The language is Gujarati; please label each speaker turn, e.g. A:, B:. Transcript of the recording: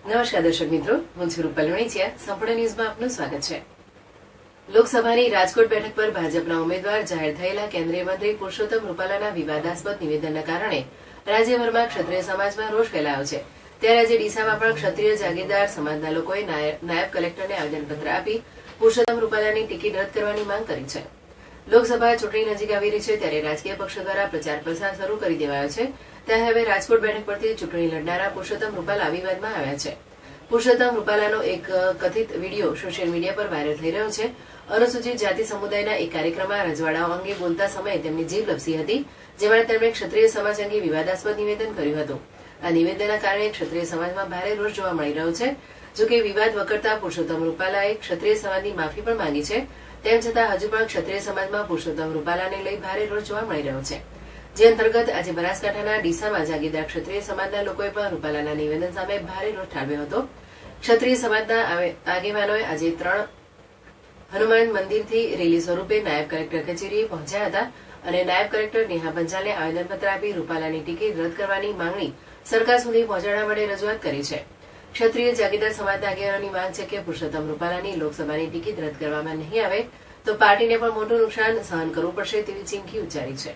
A: નમસ્કાર દર્શક મિત્રો, હું છું રૂપલ વણિચિયા. સંપૂર્ણ ન્યૂઝમાં આપનું સ્વાગત છે. લોકસભાની રાજકોટ બેઠક પર ભાજપના ઉમેદવાર જાહેર થયેલા કેન્દ્રીય મંત્રી પુરુષોત્તમ રૂપાલાના વિવાદાસ્પદ નિવેદનના કારણે રાજ્યભરમાં ક્ષત્રિય સમાજમાં રોષ ફેલાયો છે. ત્યારે આજે ડીસામાં પણ ક્ષત્રિય જાગીરદાર સમાજના લોકોએ નાયબ કલેક્ટરને આવેદનપત્ર આપી પુરુષોત્તમ રૂપાલાની ટિકિટ રદ કરવાની માંગ કરી છે. લોકસભા ચૂંટણી નજીક આવી રહી છે ત્યારે રાજકીય પક્ષો દ્વારા પ્રચાર પ્રસાર શરૂ કરી દેવાયો છે. ત્યારે હવે રાજકોટ બેઠક પરથી ચૂંટણી લડનારા પુરુષોત્તમ રૂપાલા વિવાદમાં આવ્યા છે. પુરુષોત્તમ રૂપાલાનો એક કથિત વિડીયો સોશિયલ મીડિયા પર વાયરલ થઈ રહ્યો છે. અનુસૂચિત જાતિ સમુદાયના એક કાર્યક્રમમાં રજવાડાઓ અંગે બોલતા સમયે તેમની જીભ લપસી હતી, જેમાં તેમણે ક્ષત્રિય સમાજ અંગે વિવાદાસ્પદ નિવેદન કર્યું હતું. આ નિવેદનના કારણે ક્ષત્રિય સમાજમાં ભારે રોષ જોવા મળી રહ્યો છે. જોકે વિવાદ વકરતા પુરુષોત્તમ રૂપાલાએ ક્ષત્રિય સમાજની માફી પણ માંગી છે. તેમ છતાં હજુ પણ ક્ષત્રિય સમાજમાં પુરુષોત્તમ રૂપાલાને લઈ ભારે રોષ જોવા મળી રહ્યો છે. જે અંતર્ગત આજે બનાસકાંઠાના ડીસામાં જાગીરદાર ક્ષત્રિય સમાજના લોકોએ પણ રૂપાલાના નિવેદન સામે ભારે રોષ ઠાલવ્યો હતો. ક્ષત્રિય સમાજના આગેવાનોએ આજે 3 હનુમાન મંદિરથી રેલી સ્વરૂપે નાયબ કલેક્ટર કચેરીએ પહોંચ્યા હતા અને નાયબ કલેક્ટર નેહા પંચાલને આવેદનપત્ર આપી રૂપાલાની ટિકિટ રદ કરવાની માંગણી સરકાર સુધી પહોંચાડવા માટે રજૂઆત કરી છે. ક્ષત્રિય જાગીરદાર સમાજના આગેવાનોની માંગ છે કે પુરુષોત્તમ રૂપાલાની લોકસભાની ટિકિટ રદ કરવામાં નહીં આવે તો પાર્ટીને પણ મોટું નુકસાન સહન કરવું પડશે તેવી ચીમકી ઉચ્ચારી છે.